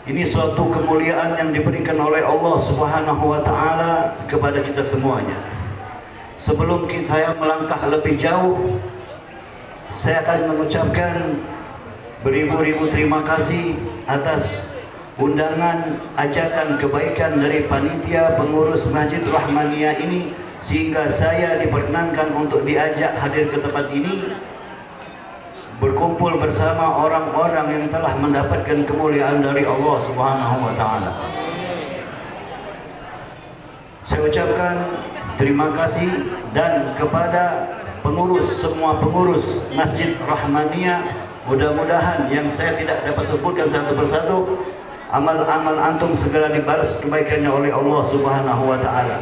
Ini suatu kemuliaan yang diberikan oleh Allah Subhanahu wa taala kepada kita semuanya. Sebelum saya melangkah lebih jauh, saya akan mengucapkan beribu-ribu terima kasih atas undangan ajakan kebaikan dari panitia pengurus Masjid Rahmaniyah ini, sehingga saya diperkenankan untuk diajak hadir ke tempat ini, berkumpul bersama orang-orang yang telah mendapatkan kemuliaan dari Allah Subhanahu wa taala. Saya ucapkan terima kasih dan kepada pengurus, semua pengurus Masjid Rahmaniyah, mudah-mudahan yang saya tidak dapat sebutkan satu persatu, amal-amal antum segera dibalas kebaikannya oleh Allah Subhanahu wa taala.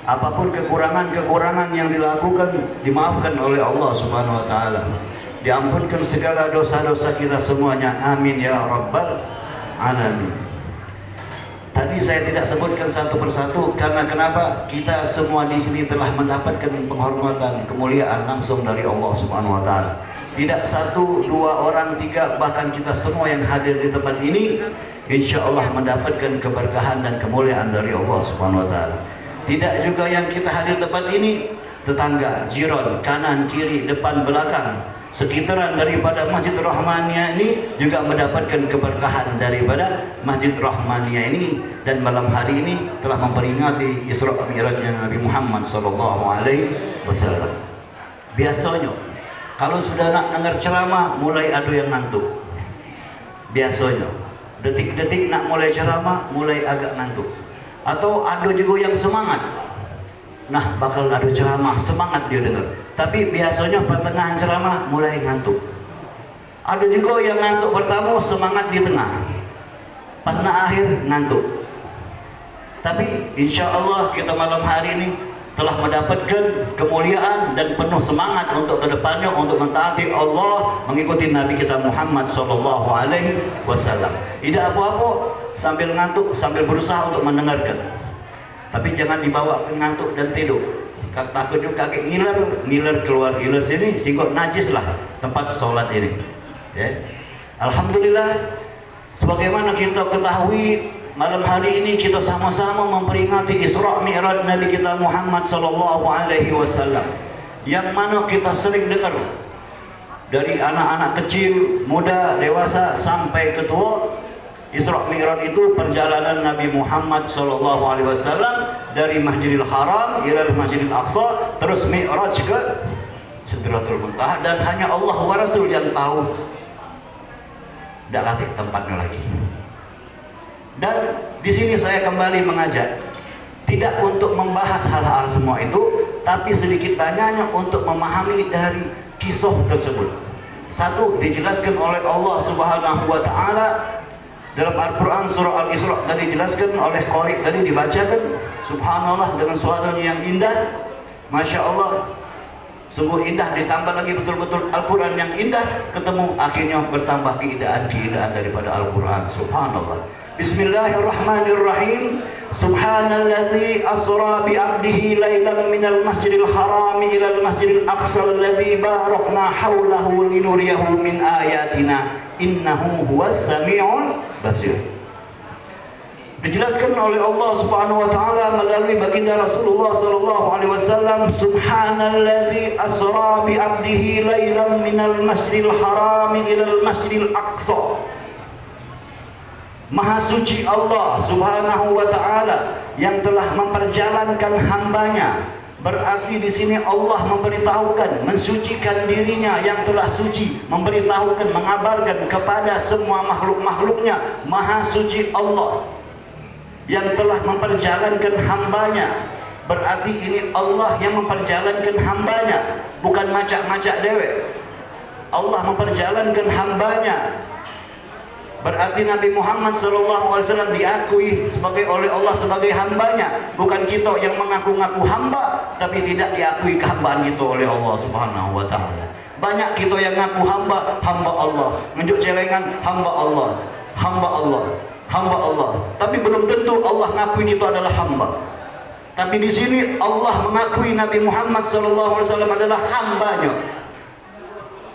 Apapun kekurangan-kekurangan yang dilakukan dimaafkan oleh Allah Subhanahu wa taala. Diampunkan segala dosa-dosa kita semuanya. Amin ya rabbal alamin. Tadi saya tidak sebutkan satu persatu karena kenapa? Kita semua di sini telah mendapatkan penghormatan, kemuliaan langsung dari Allah Subhanahu wa taala. Tidak satu, dua orang, tiga, bahkan kita semua yang hadir di tempat ini insya Allah mendapatkan keberkahan dan kemuliaan dari Allah Subhanahu wa taala. Tidak juga yang kita hadir tempat ini, tetangga, jiran, kanan, kiri, depan, belakang, sekitaran daripada Masjid Rahmaniyah ini juga mendapatkan keberkahan daripada Masjid Rahmaniyah ini. Dan malam hari ini telah memperingati Isra Mi'rajnya Nabi Muhammad SAW. Biasanya kalau sudah nak dengar ceramah mulai ada yang ngantuk. Biasanya detik-detik nak mulai ceramah mulai agak ngantuk. Atau ada juga yang semangat, nah bakal ada ceramah, semangat dia dengar. Tapi biasanya pertengahan ceramah mulai ngantuk. Ada juga yang ngantuk pertama, semangat di tengah, pas na akhir ngantuk. Tapi insya Allah kita malam hari ini telah mendapatkan kemuliaan dan penuh semangat untuk kedepannya, untuk mentaati Allah, mengikuti Nabi kita Muhammad SAW. Tidak apa-apa sambil ngantuk, sambil berusaha untuk mendengarkan. Tapi jangan dibawa ke ngantuk dan tidur. Takut juga kaki ngiler keluar ngiler sini, sehingga najis lah tempat sholat ini. Ya. Alhamdulillah, sebagaimana kita ketahui, malam hari ini kita sama-sama memperingati Isra Mi'raj Nabi kita Muhammad SAW, yang mana kita sering dengar dari anak-anak kecil, muda, dewasa sampai ketua. Isra Mi'raj itu perjalanan Nabi Muhammad SAW dari Masjidil Haram ila Masjidil Aqsa, terus Mi'raj ke Sidratul Muntaha, dan hanya Allah wa Rasul yang tahu. Tidak lagi tempatnya lagi. Dan di sini saya kembali mengajak, tidak untuk membahas hal-hal semua itu, tapi sedikit banyaknya untuk memahami dari kisah tersebut. Satu, dijelaskan oleh Allah Subhanahu wa taala dalam Al-Quran surah Al-Isra, tadi dijelaskan oleh Qari, tadi dibacakan, subhanallah, dengan suaranya yang indah, masya Allah, sungguh indah, ditambah lagi betul-betul Al-Quran yang indah, ketemu akhirnya bertambah keindahan daripada Al-Quran. Subhanallah. Bismillahirrahmanirrahim. Subhanalladzi asra bi 'abdihi lailan minal masjidil haram ila al masjidil aqsa alladzi barakna haulahu linuriyahu min ayatina innahu huwas samiul basir. Dijelaskan oleh Allah Subhanahu wa taala melalui baginda Rasulullah sallallahu alaihi wasallam, subhanalladzi asra bi 'abdihi lailan minal masjidil haram ila al masjidil aqsa. Maha suci Allah Subhanahu wa taala yang telah memperjalankan hambanya. Berarti di sini Allah memberitahukan, mensucikan dirinya yang telah suci, memberitahukan, mengabarkan kepada semua makhluk-makhluknya, maha suci Allah yang telah memperjalankan hambanya. Berarti ini Allah yang memperjalankan hambanya, bukan macak-macak dewek. Allah memperjalankan hambanya. Berarti Nabi Muhammad SAW diakui oleh Allah sebagai hambanya, bukan kita yang mengaku-ngaku hamba tapi tidak diakui kehambaan itu oleh Allah Subhanahu wa taala. Banyak kita yang ngaku hamba, hamba Allah, nunjuk celengan, hamba Allah, hamba Allah, hamba Allah, tapi belum tentu Allah ngakui kita adalah hamba. Tapi di sini Allah mengakui Nabi Muhammad SAW adalah hambanya.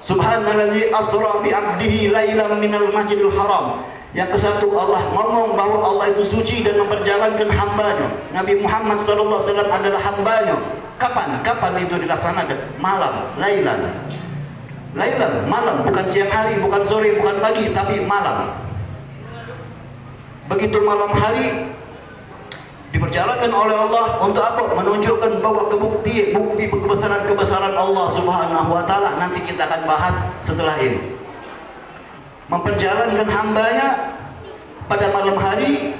Subhanalladzi asra bi 'abdihi lailan minal masjidil haram Yang ke satu, Allah ngomong bahwa Allah itu suci dan memperjalankan hambanya. Nabi Muhammad SAW adalah hambanya. Kapan? Kapan itu dilaksanakan? Malam, lailan. Lailan, malam, bukan siang hari, bukan sore, bukan pagi, tapi malam. Begitu malam hari diperjalankan oleh Allah untuk apa? Menunjukkan bahwa bukti kebesaran Allah Subhanahu wa taala. Nanti kita akan bahas setelah ini. Memperjalankan hambanya pada malam hari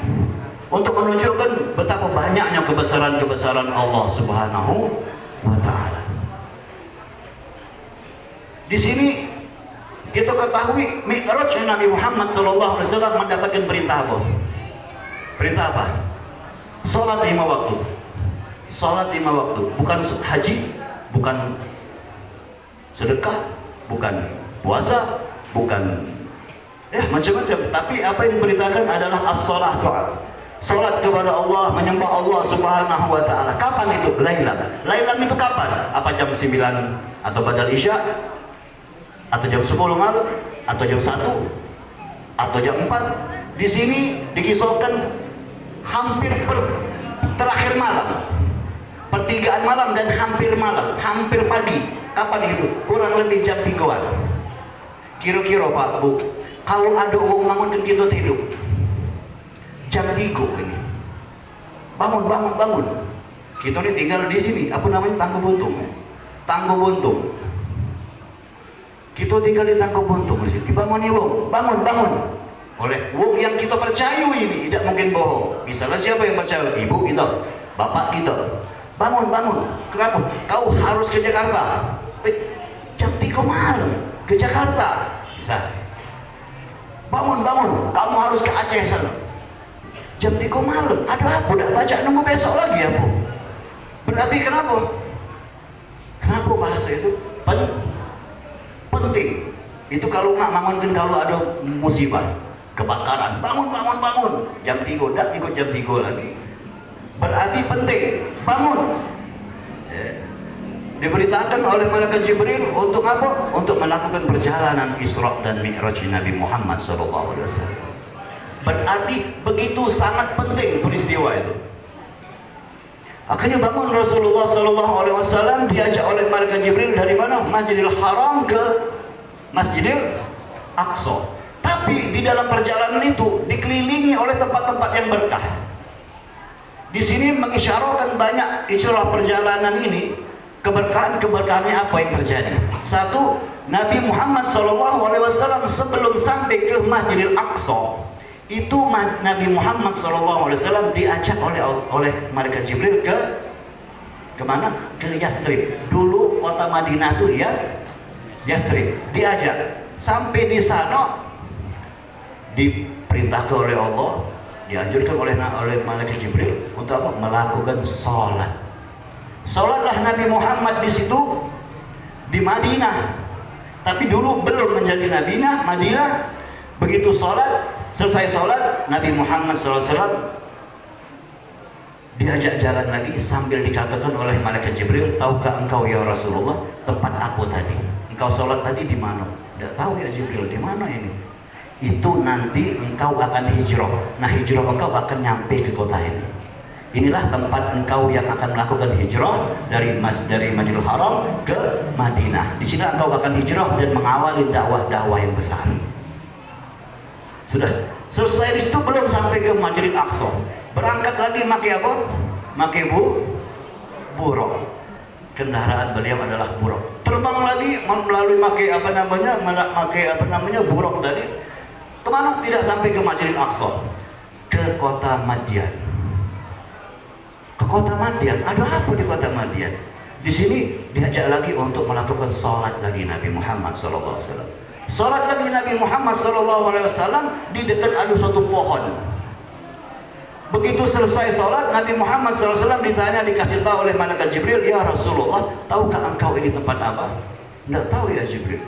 untuk menunjukkan betapa banyaknya kebesaran Allah Subhanahu wa taala. Di sini kita ketahui Mi'raj Nabi Muhammad SAW mendapatkan perintah apa? Perintah apa? Salat 5 waktu. Salat 5 waktu, bukan haji, bukan sedekah, bukan puasa, bukan macam-macam. Tapi apa yang diberitakan adalah as-salat, salat kepada Allah, menyembah Allah Subhanahu wa taala. Kapan itu? Lailan. Lailan itu kapan? Apa jam 9 atau badal isya? Atau jam 10 malam? Atau jam 1? Atau jam 4? Di sini dikisahkan hampir terakhir malam, pertigaan malam dan hampir malam, hampir pagi. Kapan itu? Kurang lebih jam 3-an. Kira-kira Pak Bu, kalau ada orang bangun kita tidur jam 3 ini, bangun. Kita ini tinggal di sini, apa namanya, Tangguh Buntung. Kita tinggal di Tangguh Buntung di sini. Dibangun nih bangun. Oleh wong yang kita percaya ini, tidak mungkin bohong. Misalnya siapa yang percaya? Ibu kita, bapak kita. Bangun. Kenapa? Kau harus ke Jakarta. Jam 3 malam ke Jakarta. Bisa. Bangun, kamu harus ke Aceh sana. Jam 3 malam, ada apa? Udah baca, nunggu besok lagi apa? Berarti kenapa? Kenapa bahasa itu penting? Itu kalau nggak bangunkan kalau ada musibah, kebakaran, bangun. Jam 3, dah ikut jam 3 lagi. Berarti penting, bangun. Diberitakan oleh malaikat Jibril untuk apa? Untuk melakukan perjalanan Isra dan Mi'raj Nabi Muhammad SAW. Berarti begitu sangat penting peristiwa itu. Akhirnya bangun Rasulullah SAW, diajak oleh malaikat Jibril dari mana? Masjidil Haram ke Masjidil Aqsa. Tapi di dalam perjalanan itu dikelilingi oleh tempat-tempat yang berkah. Di sini mengisyaratkan banyak isyarah perjalanan ini. Keberkahannya apa yang terjadi? Satu, Nabi Muhammad SAW sebelum sampai ke Masjidil Aqsa itu Nabi Muhammad SAW diajak oleh malaikat Jibril ke mana? Ke Yathrib. Dulu kota Madinah itu Yathrib. Diajak sampai di sana, diperintahkan oleh Allah, dianjurkan oleh malaikat Jibril untuk apa? Melakukan salat. Salatlah Nabi Muhammad di situ di Madinah. Tapi dulu belum menjadi Madinah. Begitu selesai salat, Nabi Muhammad SAW diajak jalan lagi sambil dikatakan oleh malaikat Jibril, tahukah engkau ya Rasulullah tempat aku tadi? Engkau salat tadi di mana? Tidak tahu ya Jibril, di mana ini? Itu nanti engkau akan hijrah. Nah, hijrah engkau akan nyampe ke kota ini. Inilah tempat engkau yang akan melakukan hijrah dari Masjidil Haram ke Madinah. Di sini engkau akan hijrah dan mengawali dakwah yang besar. Sudah selesai di situ, belum sampai ke Masjidil Aqsa. Berangkat lagi pakai apa? Pakai buruk. Kendaraan beliau adalah buruk. Terbang lagi melalui pakai buruk tadi. Kemana? Tidak sampai ke Masjidil Aqsa. Ke kota Madian. Ke kota Madian. Ada apa di kota Madian? Di sini diajak lagi untuk melakukan sholat lagi Nabi Muhammad SAW. Sholat lagi Nabi Muhammad SAW di dekat ada suatu pohon. Begitu selesai sholat, Nabi Muhammad SAW dikasih tahu oleh malaikat Jibril, ya Rasulullah, tahukah engkau ini tempat apa? Tidak tahu ya Jibril.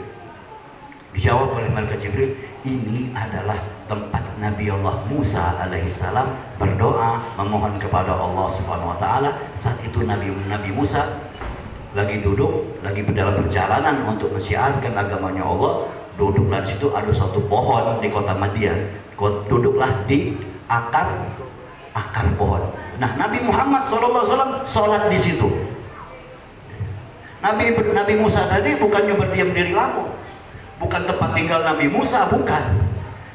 Dijawab oleh malaikat Jibril, ini adalah tempat Nabi Allah Musa alaihissalam berdoa memohon kepada Allah Subhanahu wa taala. Saat itu Nabi Musa lagi duduk, lagi dalam perjalanan untuk mensyiarkan agamanya Allah. Duduklah di situ, ada suatu pohon di kota Madian. Duduklah di akar pohon. Nah, Nabi Muhammad SAW sholat di situ. Nabi Musa tadi bukannya berdiam diri lama, bukan tempat tinggal Nabi Musa, bukan.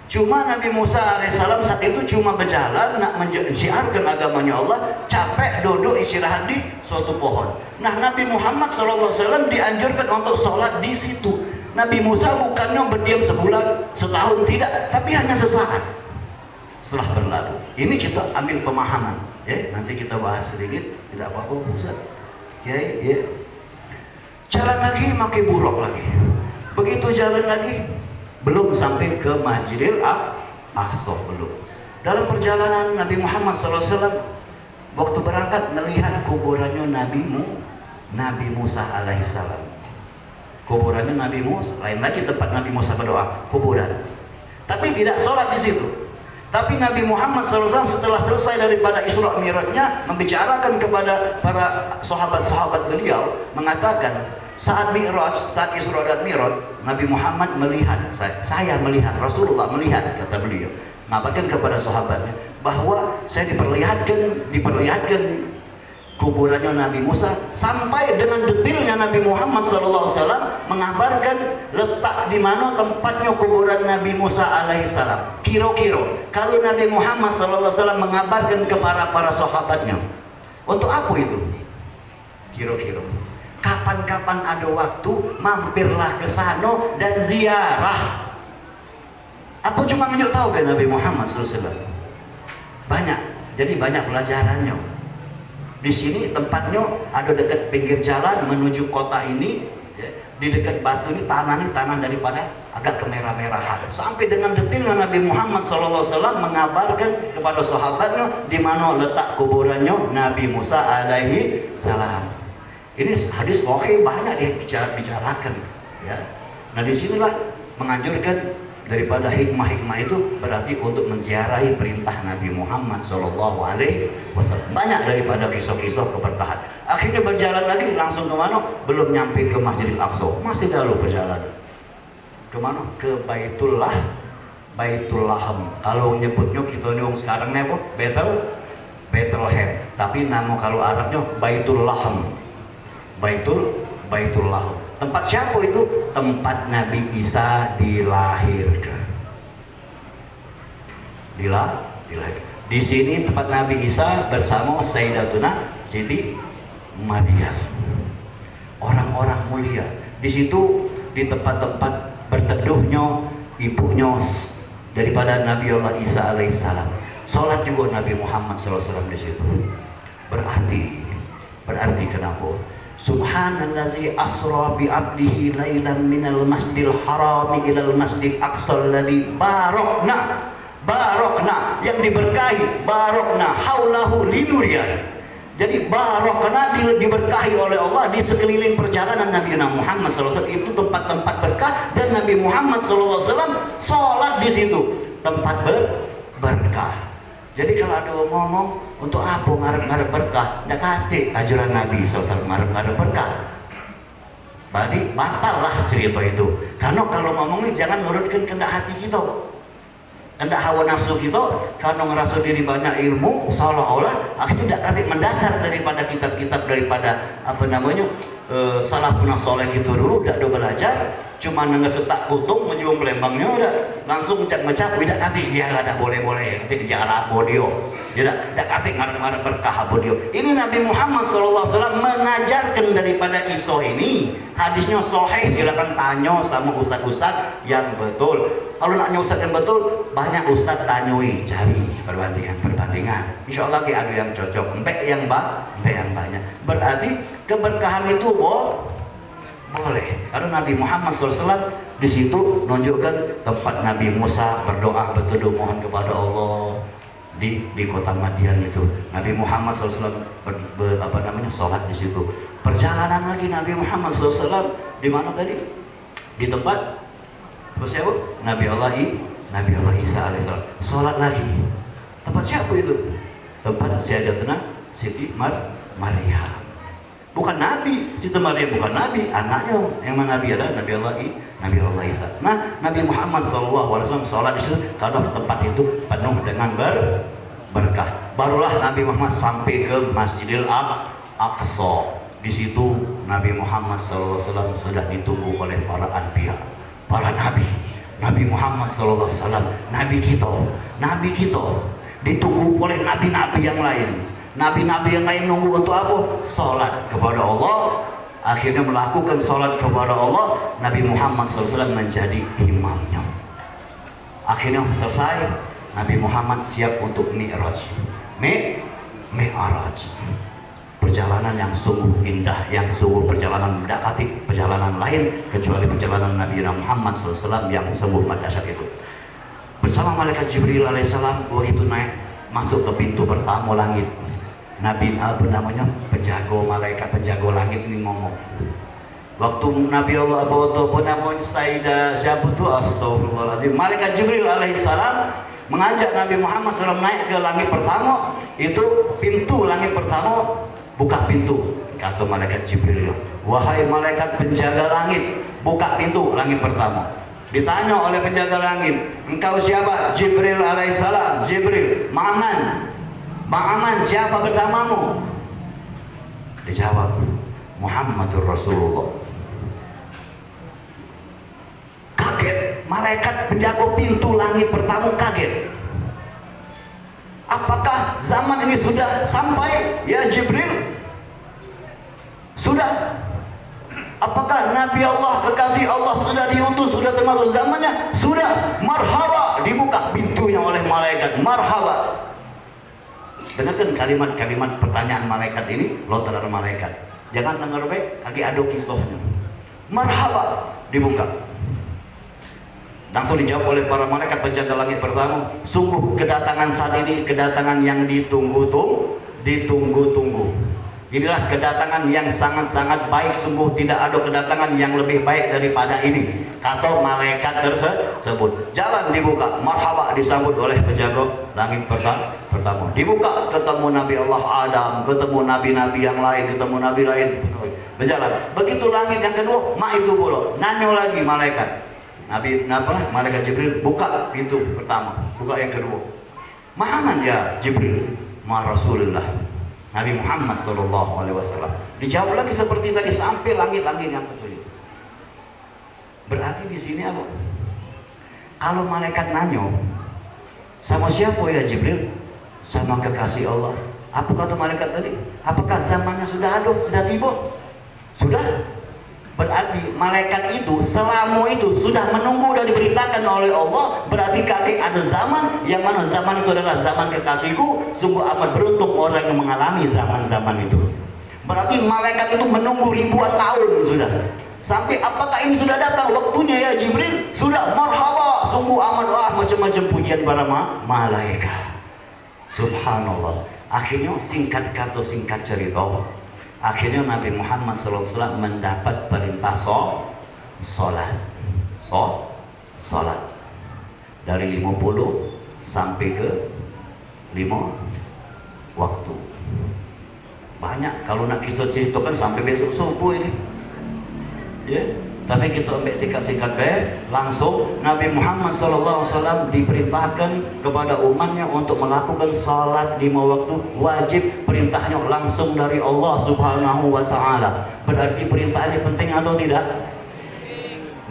Cuma Nabi Musa alaihissalam saat itu cuma berjalan nak menyiarkan agamanya Allah, capek duduk istirahat di suatu pohon. Nah, Nabi Muhammad SAW dianjurkan untuk sholat di situ. Nabi Musa bukannya berdiam sebulan, setahun, tidak, tapi hanya sesaat setelah berlalu. Ini kita ambil pemahaman, ya. Nanti kita bahas sedikit, tidak apa-apa, Ustaz. Ya. Jalan lagi, makin buruk lagi. Begitu jalan lagi, belum sampai ke Masjidil Aqsa, belum. Dalam perjalanan Nabi Muhammad SAW waktu berangkat melihat kuburannya Nabi Musa alaihissalam. Kuburannya Nabi Musa, lain lagi tempat Nabi Musa berdoa, kuburan. Tapi tidak sholat di situ. Tapi Nabi Muhammad SAW setelah selesai daripada Isra Mi'rajnya membicarakan kepada para sahabat-sahabat beliau, mengatakan saat Mi'raj, saat Isra dan Mi'raj, Nabi Muhammad melihat, saya melihat, Rasulullah melihat, kata beliau, mengabarkan kepada sahabatnya bahwa saya diperlihatkan kuburannya Nabi Musa, sampai dengan detailnya Nabi Muhammad SAW mengabarkan letak di mana tempatnya kuburan Nabi Musa alaihissalam. Kira-kira kalau Nabi Muhammad SAW mengabarkan kepada para sahabatnya, untuk apa itu? Kira-kira kapan-kapan ada waktu mampirlah ke sana dan ziarah. Apa cuma menunjuk tahu kan Nabi Muhammad SAW? Banyak, jadi banyak pelajarannya. Di sini tempatnya ada dekat pinggir jalan menuju kota ini, ya. Di dekat batu ini tanah daripada agak kemerah-merahan. Sampai dengan detailnya Nabi Muhammad SAW mengabarkan kepada sahabatnya di mana letak kuburannya Nabi Musa alaihi salam. Ini hadis sahih, banyak dibicarakan, ya. Nah, disinilah menganjurkan daripada hikmah-hikmah itu berarti untuk menziarahi perintah Nabi Muhammad SAW. Banyak daripada kisah-kisah keberkahan. Akhirnya berjalan lagi langsung ke mana? Belum nyampe ke Masjidil Aqsa, masih dahulu perjalanan. Ke mana? Ke Baitul Lahm. Kalau nyebutnya kita nih sekarang nih apa? Bethlehem. Tapi nama kalau Arabnya Baitul Lahm. Baitul Lahm. Tempat siapa itu? Tempat Nabi Isa dilahirkan. Dilahirkan. Di sini tempat Nabi Isa bersama Sayyidatuna Siti Maryam. Orang-orang mulia. Di situ di tempat-tempat berteduhnya ibunya daripada Nabi Allah Isa alaihissalam. Sholat juga Nabi Muhammad SAW di situ. Berarti kenapa? Subhanallazi asra bi 'abdihi lailan minal masjidil harami ilal masjidil aqsal ladzi barakna yang diberkahi, barakna haulahu linuriya. Jadi barakna diberkahi oleh Allah di sekeliling perjalanan Nabi Muhammad SAW. Itu tempat-tempat berkah dan Nabi Muhammad SAW sholat di situ, tempat berkah. Jadi kalau ada ngomong untuk apa ngarep-ngarep berkah, ndak kate ajaran Nabi SAW ngarep-ngarep berkah. Berarti batal lah cerita itu. Karena kalau ngomong ini jangan nurutkan kehendak hati kita, kehendak hawa nafsu kita. Kalau ngerasa diri banyak ilmu, seolah-olah akhirnya tidak kate mendasar daripada kitab-kitab daripada salafun soleh gitu dulu, tidak ada belajar. Cuma ngesetak kutung menjual pelembangnya udah langsung ngecap tidak nanti dia nggak boleh nanti dijarah bodio tidak kati ngarep berkah bodio. Ini Nabi Muhammad SAW mengajarkan daripada kisah ini. Hadisnya sahih, silakan tanya sama ustaz-ustaz yang betul. Kalau nak ustaz yang betul, banyak ustaz tanyoi, cari perbandingan. Insya Allah ada yang cocok, empek yang banyak. Berarti keberkahan itu boleh. Karena Nabi Muhammad SAW di situ menunjukkan tempat Nabi Musa berdoa berteduh mohon kepada Allah di kota Madian itu. Nabi Muhammad SAW sholat di situ. Perjalanan lagi Nabi Muhammad SAW di mana tadi? Di tempat siapa? Nabi Allah Isa alaihissalam. Sholat lagi. Tempat siapa itu? Tempat Sayyidatuna Siti Maryam. Bukan Nabi, Siti Maryam bukan Nabi, anaknya yang mana Nabi adalah Nabi Allah Isa. Nah, Nabi Muhammad SAW sholat di situ karena tempat itu penuh dengan berkah. Barulah Nabi Muhammad sampai ke Masjidil Aqsa. Di situ Nabi Muhammad SAW sudah ditunggu oleh para anbiya, para nabi. Nabi Muhammad SAW, Nabi kita ditunggu oleh nabi-nabi yang lain. Nabi-nabi yang lain nunggu untuk apa? Sholat kepada Allah. Akhirnya melakukan sholat kepada Allah. Nabi Muhammad SAW menjadi imamnya. Akhirnya selesai, Nabi Muhammad siap untuk Mi'raj. Mi'raj, perjalanan yang sungguh indah, yang sungguh perjalanan mendekati perjalanan lain kecuali perjalanan Nabi Muhammad SAW yang sungguh dahsyat itu. Bersama malaikat Jibril alaihissalam, itu naik masuk ke pintu pertama langit. Nabi namanya malaikat penjaga langit ini ngomong. Waktu Nabi Allah bawa namanya Sayyidah siapa tuh, astagfirullahaladzim, malaikat Jibril alaihissalam mengajak Nabi Muhammad SAW naik ke langit pertama. Itu pintu langit pertama, buka pintu, kata malaikat Jibril, wahai malaikat penjaga langit, buka pintu langit pertama. Ditanya oleh penjaga langit, engkau siapa? Jibril alaihissalam. Jibril, Ma'aman, siapa bersamamu? Dijawab, Muhammadur Rasulullah. Kaget, malaikat penjaga pintu langit pertama kaget. Apakah zaman ini sudah sampai ya Jibril? Sudah. Apakah Nabi Allah, kekasih Allah sudah diutus, sudah termasuk zamannya? Sudah. Marhaba, dibuka pintunya oleh malaikat. Marhaba. Dengarkan kalimat-kalimat pertanyaan malaikat ini, lontaran malaikat. Jangan dengar baik, lagi ada kisahnya. Marhaba, dibuka. Langsung dijawab oleh para malaikat penjaga langit pertama, sungguh kedatangan saat ini kedatangan yang ditunggu-tunggu. Inilah kedatangan yang sangat-sangat baik, sungguh tidak ada kedatangan yang lebih baik daripada ini, kata malaikat tersebut. Jalan dibuka, marhaba, disambut oleh penjaga langit pertama. Dibuka, ketemu Nabi Allah Adam, ketemu nabi-nabi yang lain, ketemu nabi lain, berjalan. Begitu langit yang kedua, itu pula, nanya lagi malaikat. Malaikat Jibril buka pintu pertama, buka yang kedua. Ma'aman ya Jibril? Ma Rasulullah, Nabi Muhammad SAW. Dijawab lagi seperti tadi sampai langit-langit yang ketujuh. Berarti di sini apa? Kalau malaikat nanya, sama siapa ya Jibril? Sama kekasih Allah. Apa kata malaikat tadi? Apakah zamannya sudah ada? Sudah tiba? Sudah. Berarti malaikat itu selama itu sudah menunggu dan diberitakan oleh Allah. Berarti kakek ada zaman yang mana zaman itu adalah zaman kekasihku. Sungguh amat beruntung orang yang mengalami zaman-zaman itu. Berarti malaikat itu menunggu ribuan tahun sudah. Sampai apakah ini sudah datang waktunya ya Jibril? Sudah. Marhaba, sungguh amat macam-macam pujian para malaikat. Subhanallah. Akhirnya singkat kata singkat cerita, akhirnya Nabi Muhammad SAW mendapat perintah sholat dari 50 sampai ke 5 waktu. Banyak kalau nak kisah ceritakan sampai besok subuh ini ya. Tapi kita ambil singkat-singkat langsung Nabi Muhammad SAW diperintahkan kepada umatnya untuk melakukan salat 5 waktu wajib. Perintahnya langsung dari Allah Subhanahu wa Ta'ala. Berarti perintah ini penting atau tidak?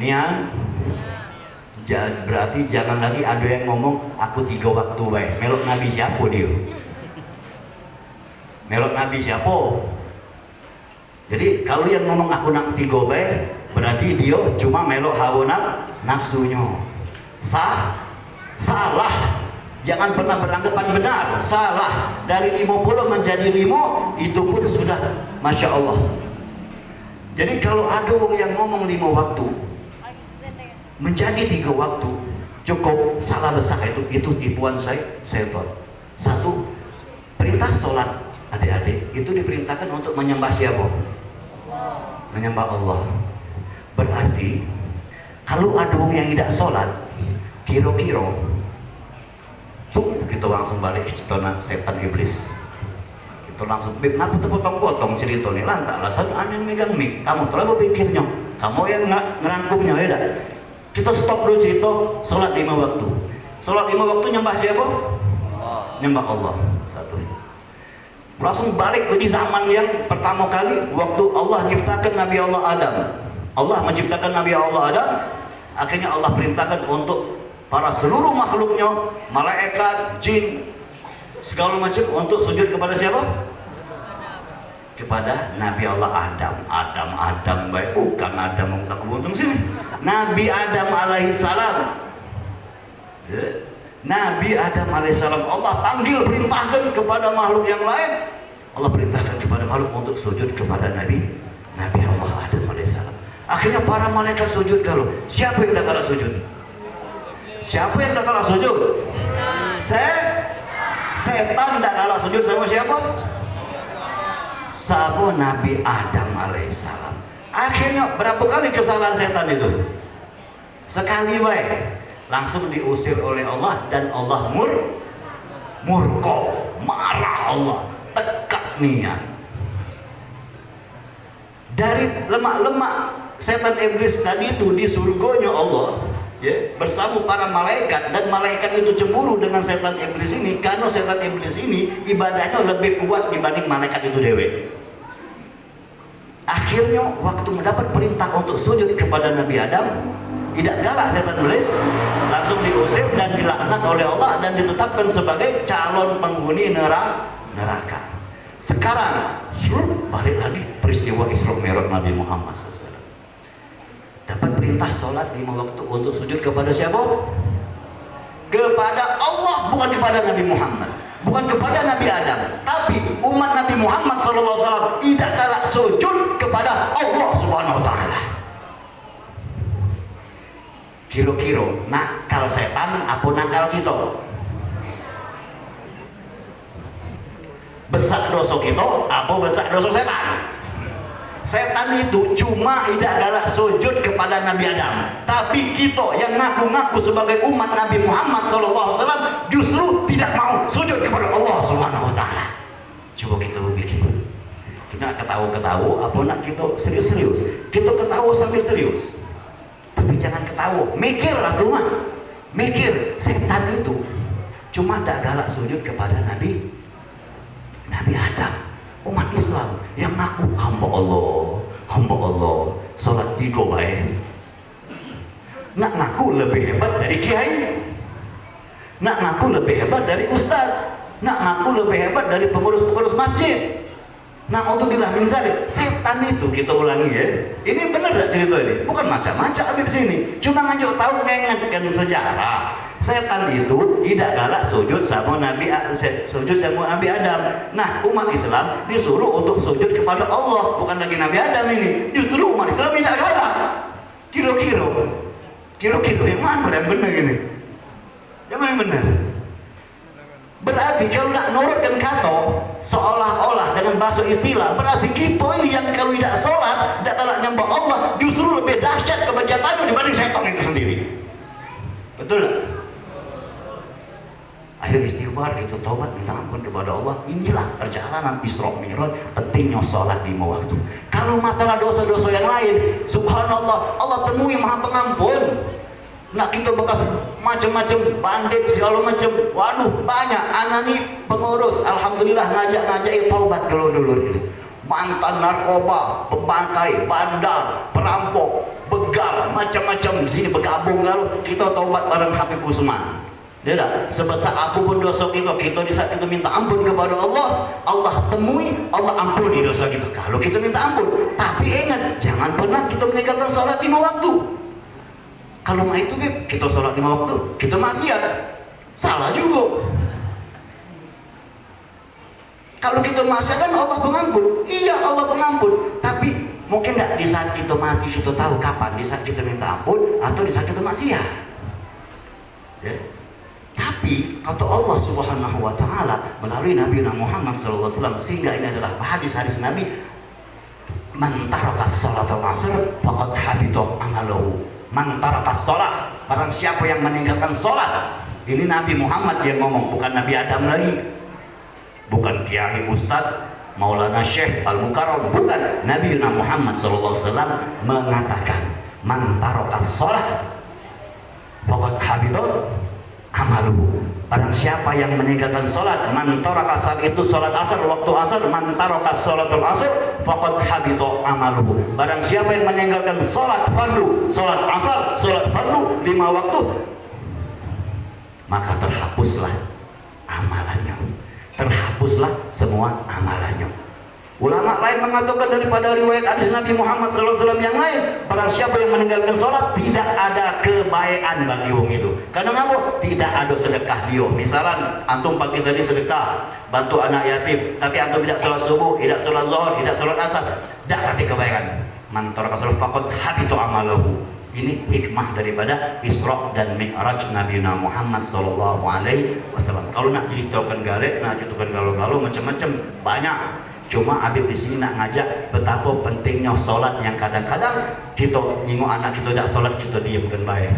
Nian? Berarti jangan lagi ada yang ngomong aku 3 waktu baik. Melok Nabi siapa dia? Melok Nabi siapa? Jadi kalau yang ngomong aku nak 3 baik, berarti dia cuma melok hawa nafsunya. Salah. Jangan pernah beranggapan benar. Salah. Dari 50 menjadi 5, itu pun sudah Masya Allah. Jadi kalau ada orang yang ngomong 5 waktu menjadi 3 waktu, cukup salah besar itu tipuan setan. Satu, perintah sholat adik-adik itu diperintahkan untuk menyembah siapa? Menyembah Allah. Berarti kalau ada orang yang tidak sholat, kira-kira kita langsung balik ke setan iblis. Itu langsung, Bib, kenapa tuh potong-potong cerita nih? Lantak alasan aneh yang megang mic. Kamu terlalu berpikirnya, kamu yang ngerangkumnya, ya dah. Kita stop dulu cerita, sholat 5 waktu. Sholat 5 waktu nyembah siapa? Nyembah Allah. Satu. Langsung balik ke zaman yang pertama kali, waktu Allah menciptakan Nabi Allah Adam. Allah menciptakan Nabi Allah Adam, akhirnya Allah perintahkan untuk para seluruh makhluknya, malaikat, jin, segala macam untuk sujud kepada siapa? Kepada Nabi Allah Adam. Adam baik, bukan Adam yang tak kebuntung sini. Nabi Adam alaihissalam. Nabi Adam alaihissalam Allah panggil, perintahkan kepada makhluk yang lain. Allah perintahkan kepada makhluk untuk sujud kepada Nabi Allah Adam alaihissalam. Akhirnya para malaikat sujud. Kalau siapa yang tak kalah sujud? Siapa yang tak kalah sujud? Setan tak kalah sujud sama siapa? Sama Nabi Adam alaihissalam. Akhirnya berapa kali kesalahan setan itu? Sekali baik, langsung diusir oleh Allah dan Allah murka, marah Allah, tekak niat. Dari lemak-lemak setan iblis tadi itu di surganya Allah, ya, bersama para malaikat, dan malaikat itu cemburu dengan setan iblis ini karena setan iblis ini ibadahnya lebih kuat dibanding malaikat itu dewe. Akhirnya waktu mendapat perintah untuk sujud kepada Nabi Adam, tidak galak setan iblis, langsung diusir dan dilaknat oleh Allah dan ditetapkan sebagai calon penghuni neraka. Sekarang balik lagi peristiwa Isra Mi'raj Nabi Muhammad SAW. Dapat perintah sholat 5 waktu untuk sujud kepada siapa? Kepada Allah, bukan kepada Nabi Muhammad, bukan kepada Nabi Adam. Tapi umat Nabi Muhammad SAW tidak kalah sujud kepada Allah Subhanahu Wa Taala. Kira-kira nakal setan apa nakal kita? Besar dosa kita apa besar dosa setan? Setan itu cuma tidak galak sujud kepada Nabi Adam, tapi kita yang ngaku-ngaku sebagai umat Nabi Muhammad SAW justru tidak mau sujud kepada Allah Subhanahu Wa Taala. Coba kita berpikir, kita ketawa-ketawa apa nak kita serius-serius? Kita ketawa sambil serius, tapi jangan ketawa, mikir lah tuh mah, mikir. Setan itu cuma tidak galak sujud kepada Nabi Adam, umat Islam yang ngaku hamba Allah, sholat 3 baik. Nak ngaku lebih hebat dari kiai, nak ngaku lebih hebat dari ustaz, nak ngaku lebih hebat dari pengurus masjid. Nah, untuk bilang misalnya setan itu, kita ulangi ya, ini benar tak cerita ini? Bukan macam-macam Habib sini, cuma ngajak tahu mengingatkan sejarah. Setan itu tidak galak sujud sama Nabi Adam. Nah, umat Islam disuruh untuk sujud kepada Allah, bukan lagi Nabi Adam ini. Justru umat Islam tidak galak. Kira-kira yang mana yang benar ini? Yang mana yang benar? Berarti kalau nak nurutkan kata seolah-olah dengan bahasa istilah, berarti kita ini yang kalau tidak sholat, tidak galak nyembah Allah, justru lebih dahsyat kebejatannya dibanding setan itu sendiri. Betul tak? Ayo istighfar, itu taubat, minta ampun kepada Allah. Inilah perjalanan Isra Mi'raj, pentingnya sholat 5 waktu. Kalau masalah dosa-dosa yang lain, subhanallah, Allah temui maha pengampun. Nak kita bekas macam-macam bandit segala macam, waduh banyak. Anak nih pengurus, alhamdulillah ngajak taubat dulu ini. Mantan narkoba, pembangkai, bandar, perampok, begal, macam-macam di sini bergabung, lalu kita taubat bareng Habib Usman. Tidak, sebesar apapun dosa kita di saat kita minta ampun kepada Allah, Allah temui, Allah ampuni dosa kita. Kalau kita minta ampun, tapi ingat, jangan pernah kita meninggalkan sholat 5 waktu. Kalau mah itu kita sholat 5 waktu, kita maksiat, salah juga. Kalau kita maksiat kan Allah pengampun, iya Allah pengampun. Tapi mungkin tidak di saat kita mati kita tahu kapan, di saat kita minta ampun atau di saat kita maksiat. Ya. Tapi kata Allah Subhanahu Wa Taala melalui Nabi Muhammad SAW, sehingga ini adalah hadis-hadis Nabi, man tarakas salatul asr faqad habita amaluhu. Man tarakas salat, barang siapa yang meninggalkan salat. Ini Nabi Muhammad yang ngomong, bukan Nabi Adam lagi. bukan kiai ustadz Maulana Syekh Al-Mukarram, bukan. Nabi Muhammad SAW mengatakan, man taraka sholat faqad habita amaluhu. Barang siapa yang meninggalkan sholat, man taraka salat itu sholat asar, waktu asar, man taraka sholatul asar faqad habita amaluhu. Barang siapa yang meninggalkan sholat fardu, sholat asar, sholat fardu 5 waktu, maka terhapuslah amalannya, terhapuslah semua amalannya. Ulama lain mengatakan daripada riwayat hadis Nabi Muhammad SAW yang lain, barang siapa yang meninggalkan sholat tidak ada kebaikan bagi wong itu. Karena ngapa? Tidak ada sedekah dia. Misalan antum pagi tadi sedekah bantu anak yatim, tapi antum tidak sholat subuh, tidak sholat zuhur, tidak sholat asar, tidak kati kebaikan. Man taraka sholat faqad habita amaluhu. Ini hikmah daripada Isra dan Mi'raj Nabi Muhammad SAW. Kalau nak ceritakan galak, nak ceritakan galau-galau macam-macam banyak. Cuma Habib di sini nak ngajak betapa pentingnya sholat yang kadang-kadang kita nyinggung anak kita tidak sholat, kita diamkan baik.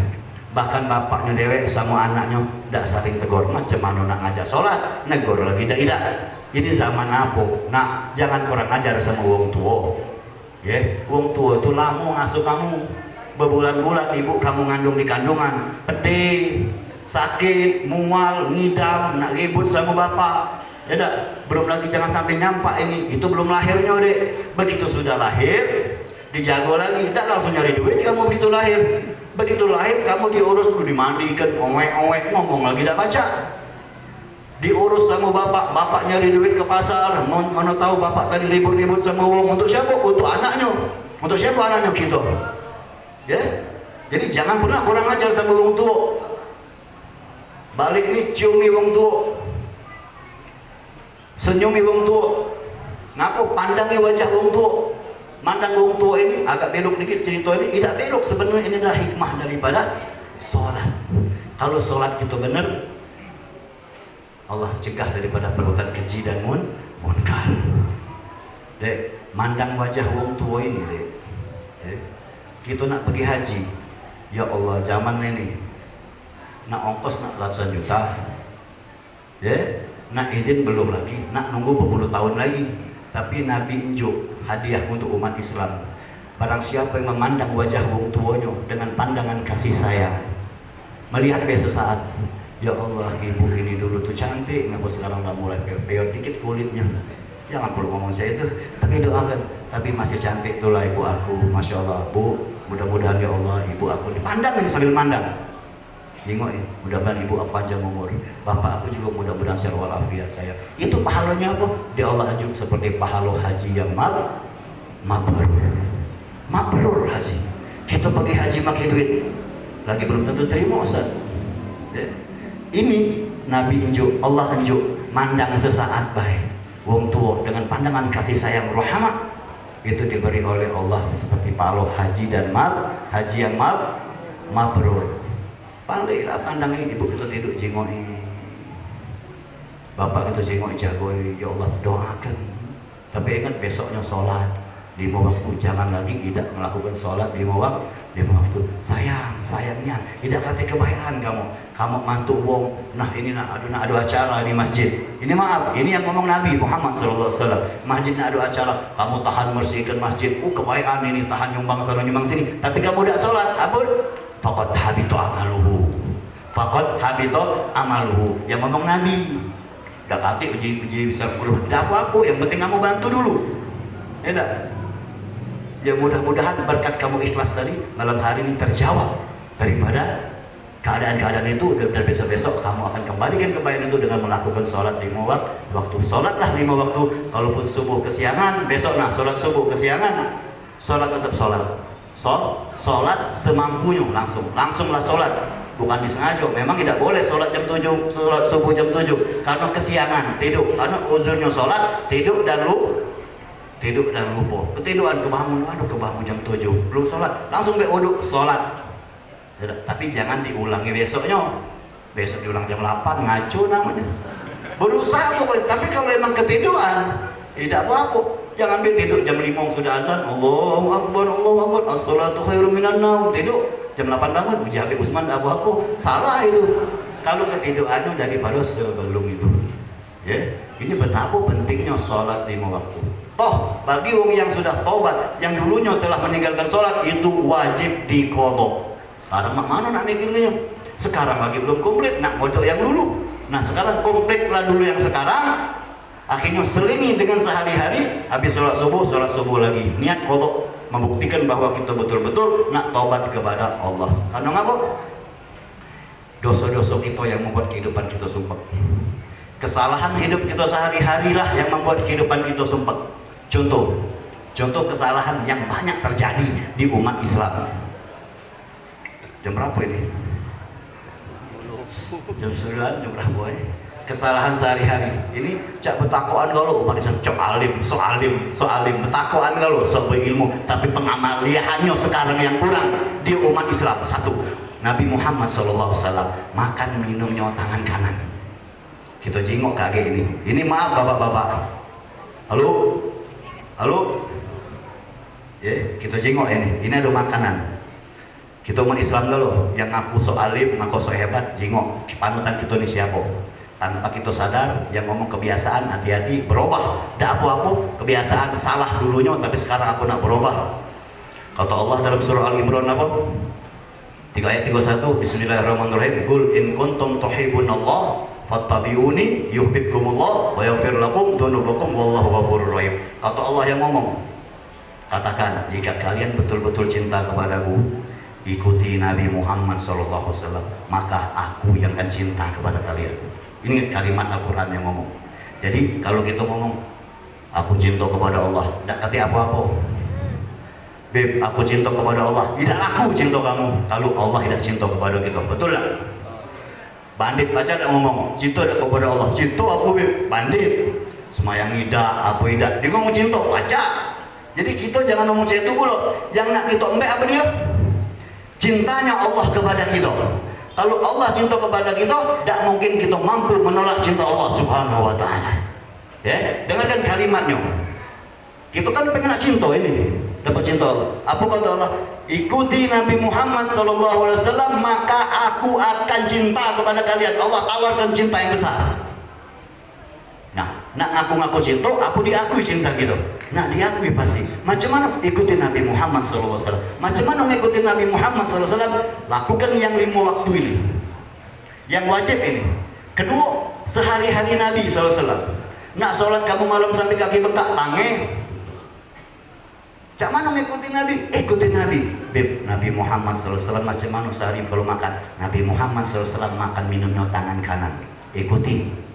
Bahkan bapaknya dewek sama anaknya tidak saling tegur. Macam mana nak ngajak sholat, negur lagi tidak. Ini zaman apa? Nah, jangan kurang ajar sama wong tua. Ya, wong tua itu lama ngasuh kamu. Berbulan-bulan ibu kamu ngandung di kandungan, pedih, sakit, mual, ngidam, nak ribut sama bapak. Ya dak, belum lagi jangan sampai nyampak ini, itu belum lahirnya dek. Begitu sudah lahir, dijago lagi, tidak langsung nyari duit kamu begitu lahir. Begitu lahir kamu diurus dulu, dimandikan, owek-owek, ngomong lagi tidak baca. Diurus sama bapak, bapak nyari duit ke pasar, mana tahu bapak tadi ribut-ribut sama wong, untuk siapa? Untuk anaknya. Untuk siapa anaknya gitu? Ya, jadi jangan pernah kurang ajar sama wong tua. Balik ini ciumi wong tua, senyumi wong tua, ngaku pandangi wajah wong tua. Mandang wong tua ini agak belok dikit cerita ini, tidak belok sebenarnya. Ini adalah hikmah daripada sholat. Kalau sholat itu benar, Allah cegah daripada perbuatan keji dan munkar. Dek, mandang wajah wong tua ini, dek. Kita nak pergi haji, ya Allah zaman ini nak ongkos nak ratusan juta, ya, nak izin belum lagi, nak nunggu berpuluh tahun lagi. Tapi Nabi injuk hadiah untuk umat Islam. Barang siapa yang memandang wajah wong tuanya dengan pandangan kasih sayang, melihat dia sesaat, ya Allah ibu ini dulu tuh cantik, ngapa sekarang udah mulai peot dikit kulitnya. Jangan perlu ngomong saya itu, tapi doakan. Tapi masih cantik itulah ibu aku, masya Allah bu. Mudah-mudahan ya Allah ibu aku dipandang ini sambil mandang. Tengok ya, mudah-mudahan ibu aku panjang umur. Bapak aku juga mudah-mudahan sehat walafiat saya. Itu pahalanya apa? Dia Allah ajuk seperti pahala haji yang mabrur. Mabrur haji. Kita pergi haji pakai duit, lagi belum tentu terima Ustaz. Ya. Ini Nabi injuk, Allah injuk, mandang sesaat baik. Wong tua dengan pandangan kasih sayang rahmat itu diberi oleh Allah seperti pahala haji dan haji yang mabrur. Baliklah pandangin ibu kita tidur jengoi, bapak kita jengoi jagoi, ya Allah doakan. Tapi ingat besoknya sholat 5 waktu, jangan lagi tidak melakukan sholat 5 waktu. Sayangnya tidak kata kebaikan kamu mantu wong. Nah ini nak adu acara di masjid. Ini maaf, ini yang ngomong Nabi Muhammad SAW. Masjid nak adu acara, kamu tahan bersihkan masjid. Kebaikan ini, tahan nyumbang sana nyumbang sini. Tapi kamu tidak sholat, apa? Faqad habita amaluhu. Faqad habita amaluhu. Yang ngomong Nabi. Dah kata uji bisa puluh. Dah apa-apa, yang penting kamu bantu dulu. Ya tak? Ya mudah-mudahan berkat kamu ikhlas tadi malam hari ini terjawab daripada keadaan-keadaan itu, dan besok-besok kamu akan kembalikan kebaikan itu dengan melakukan sholat 5 waktu. Sholatlah 5 waktu, kalaupun subuh kesiangan, besok nah sholat subuh kesiangan, sholat tetap sholat. Sholat semampunya, langsunglah sholat, bukan disengaja. Memang tidak boleh sholat jam 7, sholat subuh jam 7 karena kesiangan tidur, karena uzurnya sholat tidur dan lupa. Ketiduran kebangun jam 7 belum sholat, langsung berwudu sholat. Tapi jangan diulangi besoknya, besok diulang jam 8, ngaco namanya. Berusaha pokoknya. Tapi kalau emang ketiduran tidak apa-apa, jangan tidur jam 5 sudah azan, Allahu Akbar, as-salatu khairum minan naum, tidur jam 8 bangun, uji Habib Usman apa-apa, salah itu. Kalau ketiduran daripada sebelum itu, Ya, ini betapa pentingnya sholat 5 waktu. Toh bagi orang yang sudah taubat, yang dulunya telah meninggalkan sholat, itu wajib diqodho. Sekarang mana nak mikirnya? Sekarang lagi belum komplit, nak ngodok yang dulu. Nah sekarang komplitlah dulu yang sekarang. Akhirnya selingi dengan sehari-hari, habis sholat subuh lagi niat qodho, membuktikan bahwa kita betul-betul nak taubat kepada Allah. Karena ngapa? Dosa-dosa kita yang membuat kehidupan kita sumpah. Kesalahan hidup kita sehari-hari lah yang membuat kehidupan kita sumpah. Contoh kesalahan yang banyak terjadi di umat Islam. Jam berapa ini? Jam 9, jam berapa ini? Kesalahan sehari-hari ini cak betakoan kalau umat Islam cak alim betakoan kalau sok ilmu, tapi pengamaliannya sekarang yang kurang di umat Islam. Satu, Nabi Muhammad SAW makan minumnya tangan kanan. Kita jengok kaget ini maaf bapak-bapak, halo ya, kita jengok ini ada makanan. Kita umat Islam dulu yang ngaku sok alim, ngaku sok hebat, jengok panutan kita ini siapa. Tanpa kita sadar, yang ngomong kebiasaan, hati-hati berubah. Tidak apa-apa, kebiasaan salah dulunya, tapi sekarang aku nak berubah. Kata Allah dalam surah Al-Imran apa? 3 ayat 31, Bismillahirrahmanirrahim. Qul in kuntum tuhibbunallah fattabi'uni yuhibbukumullah wa yaghfir lakum dzunubakum wallahu ghafurur rahim. Kata Allah yang ngomong, katakan, jika kalian betul-betul cinta kepadaku, ikuti Nabi Muhammad SAW, maka aku yang akan cinta kepada kalian. Ini kalimat Al-Quran yang ngomong. Jadi kalau kita ngomong aku cinta kepada Allah, tidak kata apa-apa. Beb, aku cinta kepada Allah, tidak aku cinta kamu. Kalau Allah tidak cinta kepada kita, betul tak? Bandit baca tak ngomong cinta kepada Allah, cinta aku beb. Bandit semayang tidak, apa tidak, dia ngomong cinta, baca. Jadi kita jangan ngomong cinta itu pula. Yang nak kita embek apa dia? Cintanya Allah kepada kita. Kalau Allah cinta kepada kita, tidak mungkin kita mampu menolak cinta Allah Subhanahu wa Ta'ala. Ya, dengarkan kalimatnya. Kita kan pengen cinta ini, dapat cinta Allah. Apa kata Allah? Ikuti Nabi Muhammad SAW, maka aku akan cinta kepada kalian. Allah tawarkan cinta yang besar. Nah, nak ngaku-ngaku cinta, aku diakui cinta gitu. Nah, diakui pasti. Macam mana ikuti Nabi Muhammad SAW? Macam mana mengikuti Nabi Muhammad SAW? Lakukan yang 5 waktu ini, yang wajib ini. Kedua, sehari-hari Nabi SAW. Nak sholat kamu malam sampai kaki bengkak, tangi. Cak mana mengikuti Nabi? Ikuti Nabi. Beb, Nabi Muhammad SAW macam mana sehari belum makan? Nabi Muhammad SAW makan minumnya tangan kanan. Ikuti.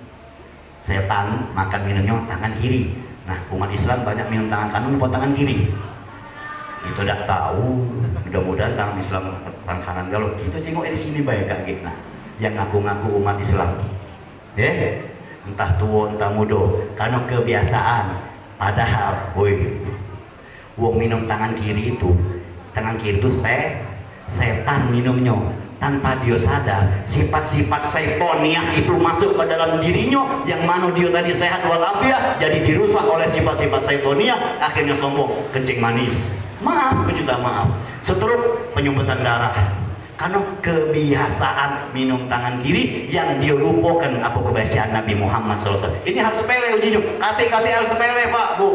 Setan makan minumnya tangan kiri. Nah, umat Islam banyak minum tangan kanan atau tangan kiri. Itu tidak tahu. Mudah-mudahan tangan Islam tangan kanan. Kalau kita tengok di sini banyak kak kita yang ngaku-ngaku umat Islam. Entah tua entah muda, karena kebiasaan. Padahal, wong minum tangan kiri itu setan minumnya. Tanpa dia sadar, sifat-sifat seitoniah itu masuk ke dalam dirinya, yang mana dia tadi sehat walafiat, jadi dirusak oleh sifat-sifat seitoniah, akhirnya sombong, kencing manis, maaf, minta maaf, stroke, penyumbatan darah, karena kebiasaan minum tangan kiri yang dia lupakan apa kebiasaan Nabi Muhammad SAW. Ini hal sepele ujinya, kata-kata hal sepele Pak Bu.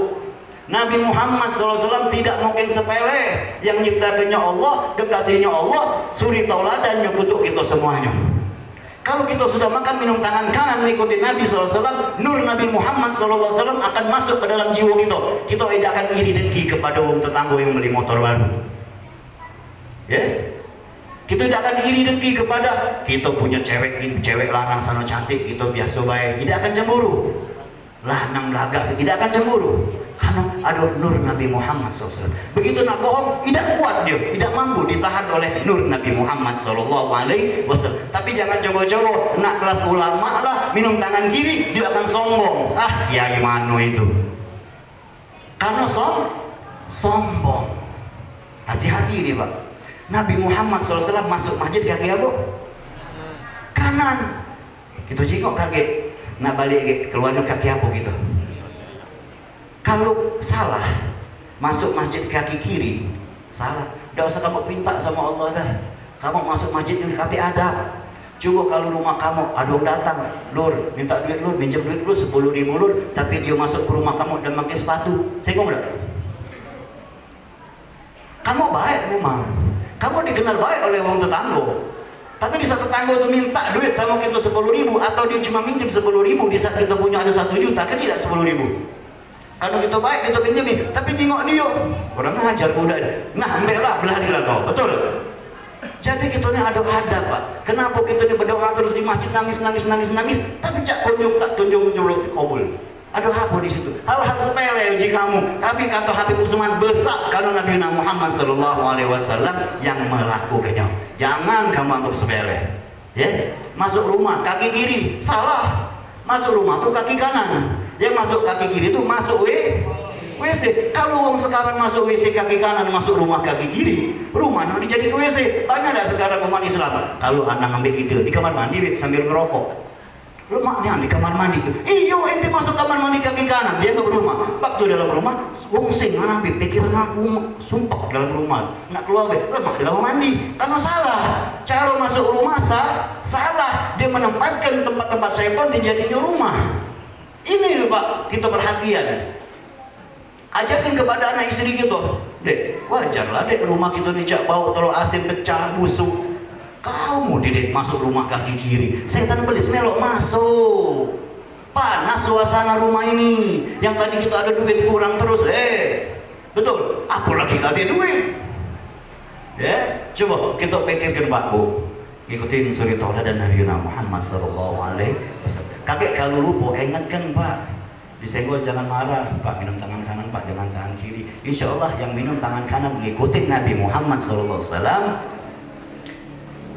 Nabi Muhammad SAW tidak mungkin sepele, yang nyiptakannya Allah, kekasihnya Allah, suri tauladannya untuk kita semuanya. Kalau kita sudah makan minum tangan kanan mengikuti Nabi SAW, nur Nabi Muhammad SAW akan masuk ke dalam jiwa kita. Kita tidak akan iri dengki kepada orang tetangga yang beli motor baru. Ya? Kita tidak akan iri dengki kepada kita punya cewek lanang sana cantik, kita biasa baik, tidak akan cemburu. Lanang laga tidak akan cemburu. Karena ada nur Nabi Muhammad SAW. Begitu nak bohong, tidak kuat dia, tidak mampu ditahan oleh nur Nabi Muhammad SAW. Tapi jangan coba-coba nak kelas ulama lah, minum tangan kiri, dia akan sombong. Ya gimana itu? Karena sombong. Hati-hati ini Pak. Nabi Muhammad SAW masuk masjid kaki apa? Kanan. Kita jengok kaget. Nak balik keluarnya kaki apa gitu? Kalau salah masuk masjid kaki kiri, salah. Tidak usah kamu minta sama Allah dah. Kamu masuk masjid yang kaki adab. Coba kalau rumah kamu ada orang datang, lur, minta duit lur, minjem duit lur 10.000 lur, tapi dia masuk ke rumah kamu dan pakai sepatu, saya ngomong enggak? Kamu baik memang, kamu dikenal baik oleh orang tetangga. Tapi di saat tetangga itu minta duit sama kita 10.000 atau dia cuma minjem 10.000 di saat kita punya ada 1 juta, kan tidak 10.000. Kalau kita baik kita pinjemin, tapi tengok dia orang ngajar budak. Nah, ambillah belah dia kau, betul. Jadi kita ni ada adab, Pak. Kenapa kita ni berdoa terus di masjid nangis, tapi cak kunjung tak tunjung kabul. Ada apa di situ? Hal-hal sepele uji kamu. Tapi kata Habib Utsman besar kalau Nabi Muhammad sallallahu alaihi wasallam yang melakukannya. Jangan kamu anggap sepele. Ya, masuk rumah kaki kiri salah. Masuk rumah tuh kaki kanan. Yang masuk kaki kiri itu masuk WC. Kalau orang sekarang masuk WC kaki kanan, masuk rumah kaki kiri, rumah nanti jadi ke WC. Banyak ada sekarang umat Islam. Kalau anak ambil ide di kamar mandi sambil ngerokok, rumahnya di kamar mandi itu. Iyo, ente masuk kamar mandi kaki kanan, dia ke rumah. Waktu dalam rumah, wungsing mana ambil pikiran aku sumpah dalam rumah. Nak keluar lemak di kamar mandi. Karena salah. Cara masuk rumah salah. Dia menempatkan tempat-tempat setan dijadinya rumah. Ini loh Pak, kita perhatian. Ajarkan kepada anak istri kita, dek, wajarlah dek rumah kita dijak bau telur asin pecah busuk. Kamu dek masuk rumah kaki kiri, setan belis melok masuk. Panas suasana rumah ini. Yang tadi kita ada duit kurang terus, betul. Apalagi gak ada duit. Ya, coba kita pikirkan Pak Bu, ikutin suri tauladan Nabi Muhammad sallallahu alaihi wasallam. Kakek kalau lupa ingatkan Pak. Disenggol jangan marah, Pak minum tangan kanan, Pak jangan tangan kiri. Insya Allah yang minum tangan kanan mengikuti Nabi Muhammad SAW.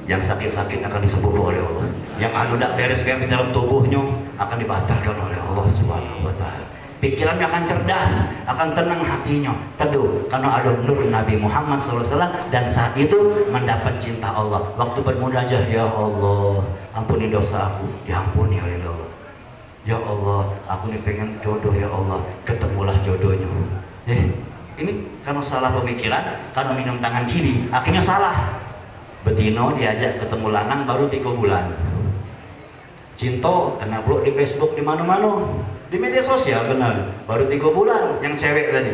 Yang sakit-sakit akan disembuhkan oleh Allah. Yang anu tak beres-beres dalam tubuhnya akan dibatalkan oleh Allah Subhanahu Wa Taala. Pikirannya akan cerdas, akan tenang hatinya, teduh karena ada nur Nabi Muhammad SAW dan saat itu mendapat cinta Allah. Waktu bermunajat, ya Allah, ampuni dosa aku, diampuni oleh Allah. Ya Allah, aku nih pengen jodoh ya Allah, ketemulah jodohnya. Ini karena salah pemikiran, karena minum tangan kiri, akhirnya salah. Betino diajak ketemu lanang baru 3 bulan. Cinta kena blok di Facebook di mana-mana, di media sosial benar. Baru 3 bulan yang cewek tadi.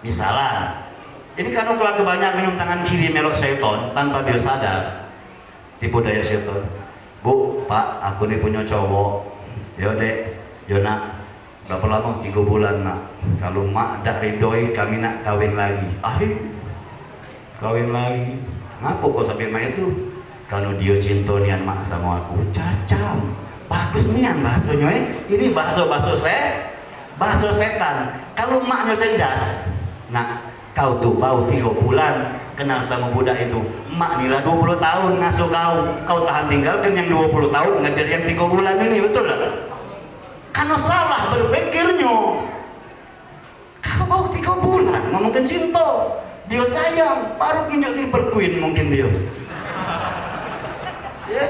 Misalnya, ini karena kalau banyak minum tangan kiri melok setan tanpa dia sadar, tipu daya setan. Bu, Pak, aku nih punya cowok. Yo dek, yo nak, berapa lama? 3 bulan nak. Kalau mak tak ridhoi kami nak kawin lagi. Kawin lagi. Ngapa kok sampai mak itu? Kalau dia cinta nian mak sama aku, cacam. Bagus nian bahasanya. Ini bahasa setan. Kalau maknya cerdas, nak kau tuh bau 3 bulan kenal sama budak itu. Mak nila 20 tahun ngasuh kau tahan tinggalkan yang 20 tahun ngajar yang 3 bulan ini, betul tak? Karena salah berpikirnya. Kau bau 3 bulan ngomongin cinta, dia sayang, baru tunjuk si berkuin mungkin dia. Ya.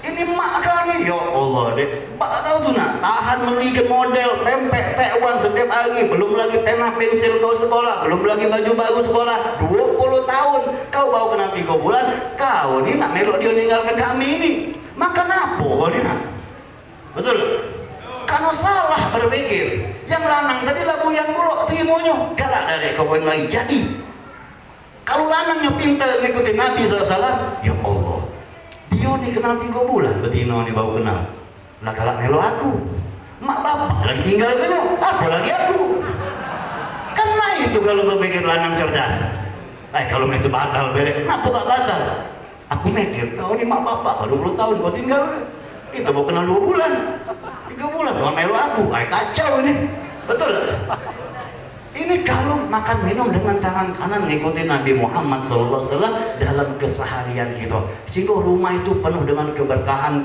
Ini mak kali, ya Allah deh. Pak tahu tuh nak, tahan belikan model, pempek, tekwan setiap hari, belum lagi pena pensil kau sekolah, belum lagi baju baru sekolah, 20 tahun, kau bawa kena 3 bulan, kau ini nak melok dia meninggalkan kami ini, makan apa kau ini nak? Betul? Karena salah berpikir, yang lanang tadi lagu yang bulok timonya, galak dari kau poin lagi, jadi, kalau lanangnya pintar ngikutin Nabi SAW, ya Allah, dia nih kenal 3 bulan, betino nih baru kenal. Lah galak melo aku. Mak bapak lagi tinggal punya, apa lagi aku? Kan lah itu kalau berpikir lanang cerdas. Kalau itu batal bere, kenapa gak batal? Aku mikir, kau nih mak bapak, 20 tahun kau tinggal. Kita mau kenal 2 bulan, 3 bulan, kau melo aku, kacau ini. Betul? Ini kalau makan minum dengan tangan kanan mengikuti Nabi Muhammad SAW dalam keseharian kita, sehingga rumah itu penuh dengan keberkahan.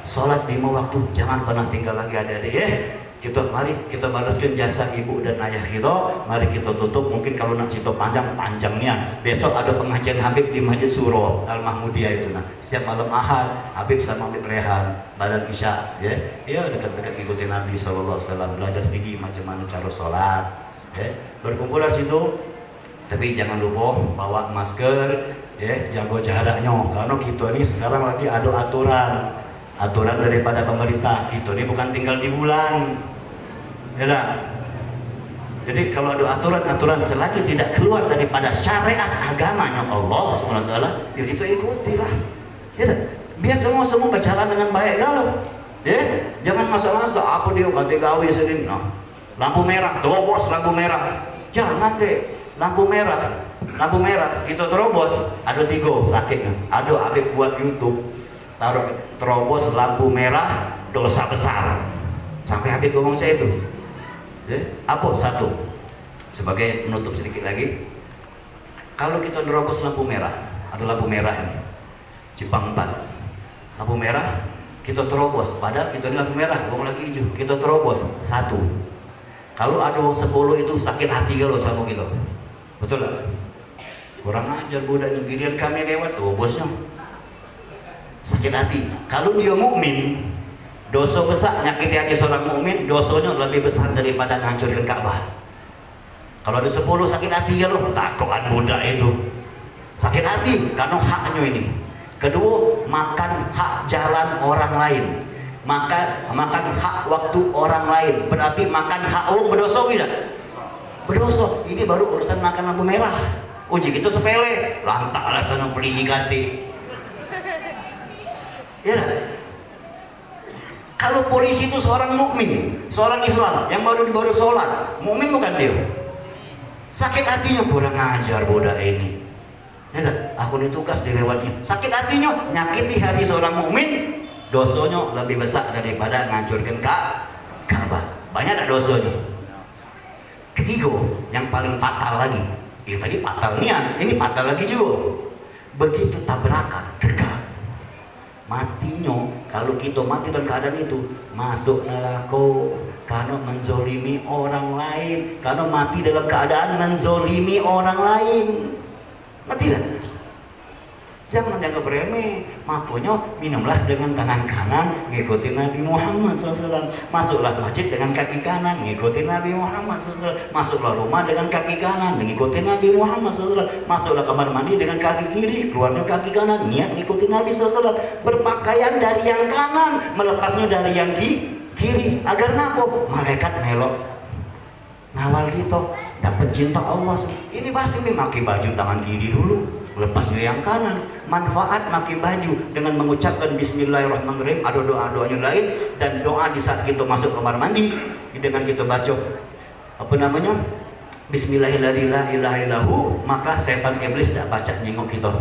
Sholat 5 waktu, jangan pernah tinggal lagi adik-adik. Mari kita balaskan jasa ibu dan ayah kita. Mari kita tutup, mungkin kalau nak cerita panjangnya. Besok ada pengajian Habib di Masjid Suro Al Mahmudiyah itu. Nah, setiap malam Ahad Habib sama Habib Rehan badan Isya, ya dekat-dekat ikutin Nabi SAW, belajar tinggi macam mana cara sholat, berkumpul di situ. Tapi jangan lupa bawa masker, Ya, jago jaraknya. Karena kita ini sekarang lagi ada aturan daripada pemerintah. Kita ini bukan tinggal di bulan, ya dah. Jadi kalau ada aturan selagi tidak keluar daripada syariat agamanya Allah Subhanahu wa taala, ya kita ikutilah. Ya dah. Biar semua berjalan dengan baik kalau. Ya, jangan masa-masa apa dia kata gawe sendiri. Nah, lampu merah, terobos lampu merah. Jangan deh, lampu merah kita terobos, ada 3 sakitnya. Ada abis buat YouTube, taruh terobos lampu merah dosa besar. Sampai habis ngomong saya itu. Ya, apa satu? Sebagai menutup sedikit lagi, kalau kita nerobos lampu merah, ada lampu merah ini, Jepang 4, lampu merah kita terobos, padahal kita ini lampu merah, ngomong lagi hijau, kita terobos 1. Kalau ada 10 itu sakit hati kalau sama kita, betul lah? Kurang ajar budak giliran kami lewat tuh bosnya sakit hati. Kalau dia mukmin, dosa besar nyakiti hati seorang mukmin, dosanya lebih besar daripada menghancurkan Ka'bah. Kalau ada 10 sakit hati ya loh, takokan budak itu sakit hati karena haknya ini. Kedua, makan hak jalan orang lain, makan hak waktu orang lain, berarti makan hak orang berdosa tidak? Berdosa. Ini baru urusan makan lampu merah. Uji kita sepele, lantaklah sana polisi ganti. Ya. Kalau polisi itu seorang mukmin, seorang Islam yang baru sholat, mukmin bukan dia. Sakit hatinya kurang ajar budak ini. Ya, aku ditugas dilewatnya. Sakit hatinya nyakiti hati seorang mukmin, dosanya lebih besar daripada ngancurkan Ka'bah. Banyak tak dosanya. Ketiga, yang paling fatal lagi. Ya tadi fatal niat, ini fatal lagi juga. Begitu tabrakan, dekat. Matinya, kalau kita mati dalam keadaan itu, masuk neraka karena menzolimi orang lain, karena mati dalam keadaan menzolimi orang lain. Ngerti tak? Jangan dianggap remeh. Makanya minumlah dengan tangan kanan, ngikutin Nabi Muhammad SAW. Masuklah masjid dengan kaki kanan, ngikutin Nabi Muhammad SAW. Masuklah rumah dengan kaki kanan, ngikutin Nabi Muhammad SAW. Masuklah kamar mandi dengan kaki kiri, keluarnya kaki kanan, niat ngikutin Nabi SAW. Berpakaian dari yang kanan, melepasnya dari yang kiri. Agar ngapo? Malaikat melok ngawal kita, dapat cinta Allah. Ini pasti memakai baju tangan kiri dulu, lepasnya yang kanan. Manfaat pakai baju dengan mengucapkan Bismillahirrahmanirrahim. Ada doa-doanya lain, dan doa di saat kita masuk kamar mandi dengan kita baca apa namanya, Bismillahirrahmanirrahim, maka setan iblis tidak baca nyengok kita.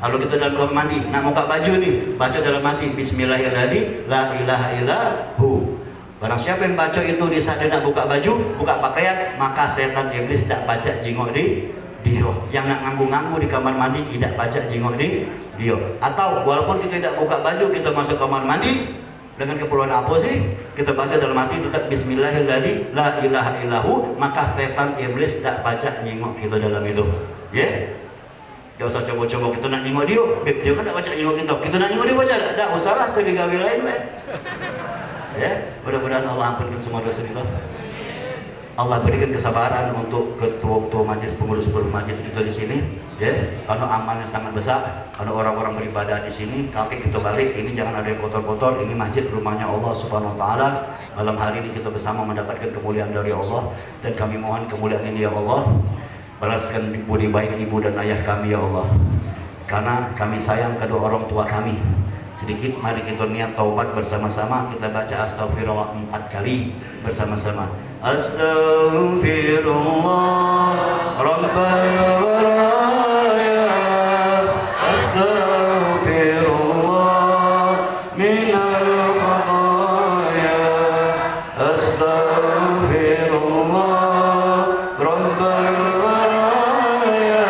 Kalau kita dalam kamar mandi nak buka baju nih, baca dalam hati Bismillahirrahmanirrahim. Barang siapa yang baca itu di saat dia nak buka baju, buka pakaian, maka setan iblis tidak baca jingok di dia. Yang nak nganggu-nganggu di kamar mandi tidak baca jingok di dia. Atau walaupun kita tidak buka baju, kita masuk kamar mandi dengan keperluan apa sih? Kita baca dalam hati tetap Bismillahirrahmanirrahim, maka setan iblis tidak baca jingok kita dalam itu. Ya? Tidak usah coba-coba kita nak jingok dia. Dia kan tak baca jingok kita. Kita nak jingok dia baca. Tak usahlah cari gawe lain. Ya, mudah-mudahan Allah ampunkan semua dosa kita. Allah berikan kesabaran untuk ketua-ketua majelis, pengurus-pengurus majelis kita di sini. Ya, karena amalnya sangat besar. Karena orang-orang beribadah di sini. Kaki kita balik, ini jangan ada yang kotor-kotor. Ini masjid rumahnya Allah Subhanahu Wa Taala. Malam hari ini kita bersama mendapatkan kemuliaan dari Allah, dan kami mohon kemuliaan ini ya Allah. Balaskan budi baik ibu dan ayah kami ya Allah. Karena kami sayang kedua orang tua kami. Sedikit mari kita niat taubat bersama-sama. Kita baca astagfirullah 4 kali bersama-sama. Astaghfirullah Rabbal baraya, astaghfirullah minal khataya, astaghfirullah Rabbal baraya,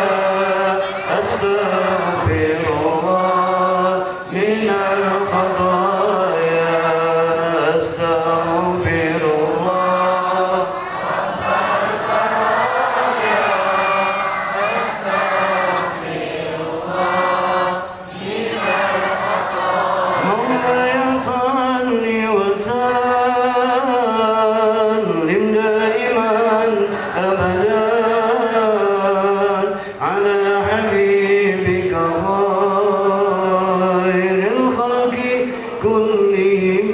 astaghfirullah minal khataya, astaghfirullah Rabbal baraya, astaghfirullah minal khataya. Mawlaya salli wa sallim daiman abadan ala habibika كلهم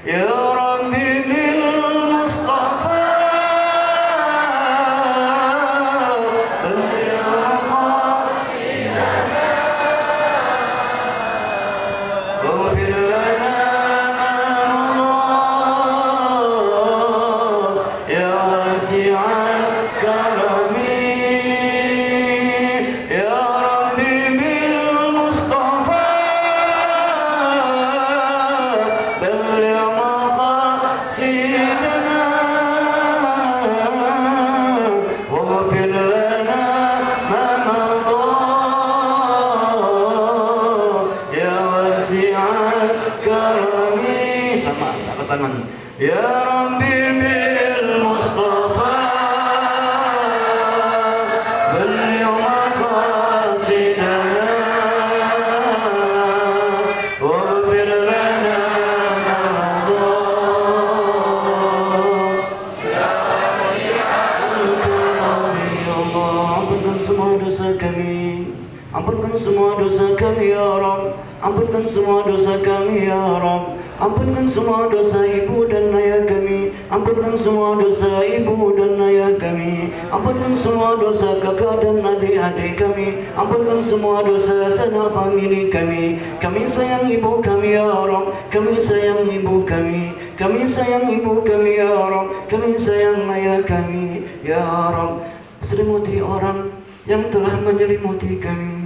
يا رب بالمصطفى بلغ مقاصدنا واغفر لنا ما مضى يا واسع الكرم يا رب بالمصطفى بلغ مقاصدنا واغفر لنا ما مضى يا واسع الكرم sama angkat tangan ya Rabbi bil Mustafa beliau maqasidana waghfir lana ma madha ya wasi'al karami ya Allah ampunkan semua dosa kami ampunkan semua dosa kami ya Rabb ampunkan semua dosa kami ya Rabb ampunkan semua dosa ibu dan ayah kami ampunkan semua dosa ibu dan ayah kami ampunkan semua dosa kakak dan adik-adik kami ampunkan semua dosa sanak famili kami sayang ibu kami ya Rabb kami sayang ibu kami sayang ibu kami ya Rabb kami sayang ayah kami ya Rabb selimuti orang yang telah menyelimuti kami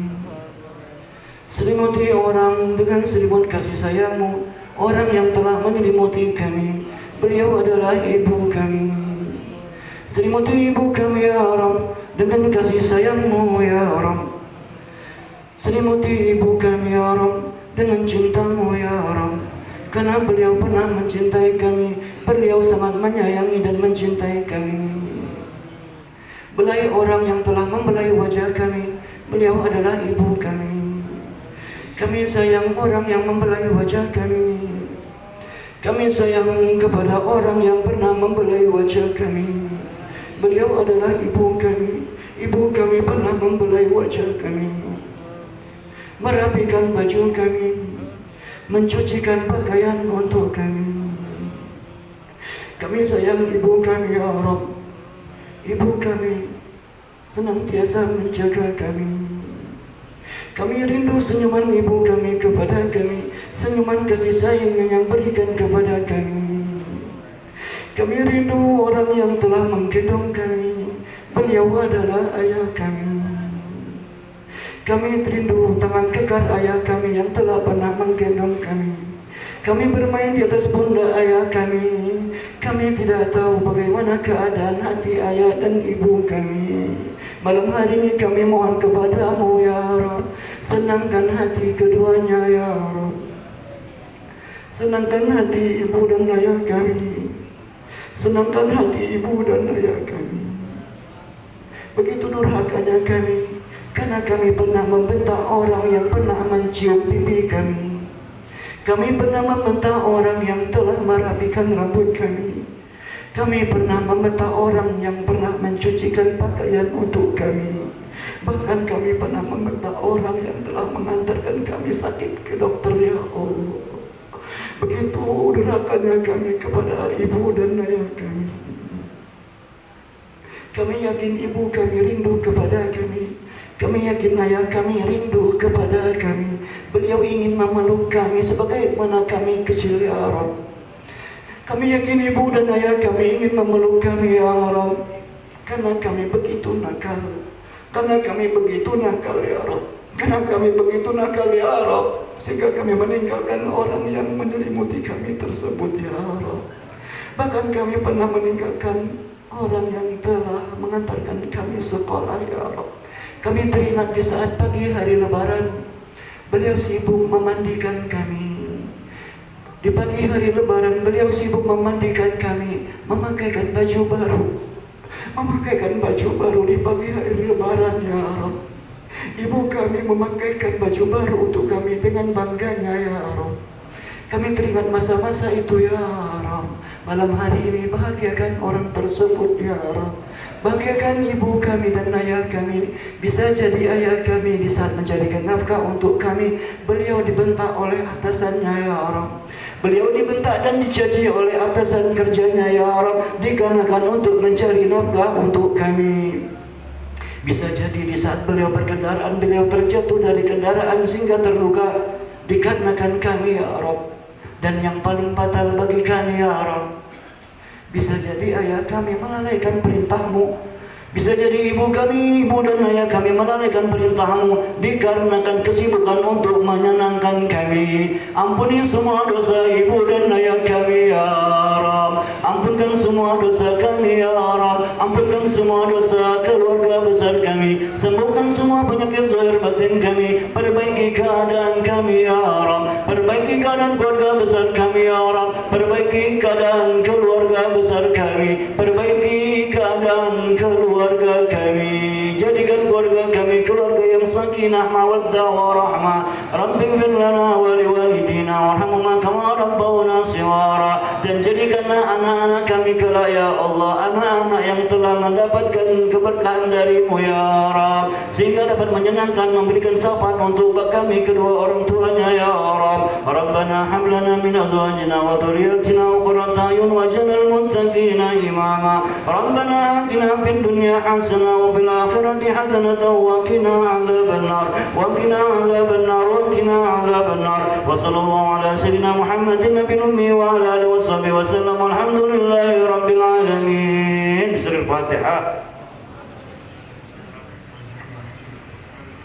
selimuti orang dengan selimut kasih sayangmu orang yang telah menyelimuti kami beliau adalah ibu kami selimuti ibu kami ya Rabb dengan kasih sayangmu ya Rabb selimuti ibu kami ya Rabb dengan cintamu ya Rabb karena beliau pernah mencintai kami beliau sangat menyayangi dan mencintai kami belai orang yang telah membelai wajah kami beliau adalah ibu kami sayang orang yang membelai wajah kami sayang kepada orang yang pernah membelai wajah kami beliau adalah ibu kami pernah membelai wajah kami merapikan baju kami mencucikan pakaian untuk kami sayang ibu kami ya Rabb ibu kami senantiasa menjaga kami rindu senyuman ibu kami kepada kami senyuman kasih sayang yang berikan kepada kami rindu orang yang telah menggendong kami beliau adalah ayah kami rindu tangan kekar ayah kami yang telah pernah menggendong kami bermain di atas pundak ayah kami tidak tahu bagaimana keadaan hati ayah dan ibu kami malam hari ini kami mohon kepadamu ya Rabb senangkan hati keduanya ya Rabb senangkan hati ibu dan ayah kami senangkan hati ibu dan ayah kami begitu durhakanya kami karena kami pernah membentak orang yang pernah mencium pipi kami pernah membentak orang yang telah merapikan rambut kami pernah membentak orang yang pernah mencucikan pakaian untuk kami bahkan kami pernah membentak orang yang telah mengantarkan kami sakit ke dokter ya Allah begitu durhakanya kami kepada ibu dan ayah kami yakin ibu kami rindu kepada kami yakin ayah kami rindu kepada kami beliau ingin memeluk kami sebagaimana kami kecil ya Rabb kami yakin ibu dan ayah kami ingin memeluk kami ya Rabb karena kami begitu nakal ya Rabb karena kami begitu nakal ya Rabb sehingga kami meninggalkan orang yang menyelimuti kami tersebut ya Rabb bahkan kami pernah meninggalkan orang yang telah mengantarkan kami sekolah ya Rabb kami teringat di saat pagi hari lebaran beliau sibuk memandikan kami di pagi hari lebaran beliau sibuk memandikan kami memakaikan baju baru di pagi hari lebaran ya Rabb ibu kami memakaikan baju baru untuk kami dengan bangganya ya Rabb Kami teringat masa-masa itu ya Rabb. Malam hari ini bahagiakan orang tersebut ya Rabb. Bahagiakan ibu kami dan ayah kami. Bisa jadi ayah kami di saat mencarikan nafkah untuk kami, beliau dibentak oleh atasannya ya Rabb. Beliau dibentak dan dicaci oleh atasan kerjanya ya Rabb, dikarenakan untuk mencari nafkah untuk kami. Bisa jadi di saat beliau berkendaraan, beliau terjatuh dari kendaraan sehingga terluka, dikarenakan kami ya Rabb. Dan yang paling fatal bagi kami ya Rabb, bisa jadi ayah kami melalaikan perintahmu. Bisa jadi ibu kami, ibu dan ayah kami melalaikan perintahmu dikarenakan kesibukan untuk menyenangkan kami. Ampuni semua dosa ibu dan ayah kami ya Rabb. Ampunkan semua dosa kami ya Rabb. Ampunkan semua dosa keluarga besar kami. Sembuhkan semua penyakit zahir batin kami. Perbaiki keadaan kami ya Rabb. Perbaiki keadaan keluarga besar kami ya Rabb. Perbaiki keadaan keluarga besar kami. Perbaiki keadaan keluarga kami. Jadikan keluarga kami keluarga yang sakinah, mawaddah, warahmah. Rabbi ighfir lana wa liwalidina warhamhuma kama rabbawna shighara. Dan jadikanlah anak-anak kami kelak ya Allah, anak-anak yang telah mendapatkan keberkahan darimu ya Rabb, sehingga dapat menyenangkan, memberikan syafaat untuk kami kedua orang tuanya ya Rabb. Rabbana hab lana min azwajina wa dhurriyyatina qurrata a'yun waj'alna lil muttaqina imama. Rabbana atina fid dunya hasanah wa fil akhirati hasanah wa qina adzaban nar wa qina adzaban nar wa qina adzaban nar. Wa sallallahu ala sayyidina Muhammadin nabiyil ummi wa ala alihi wa sahbihi wa sallam. Alhamdulillahi rabbil alamin. Bismillahirrahmanirrahim.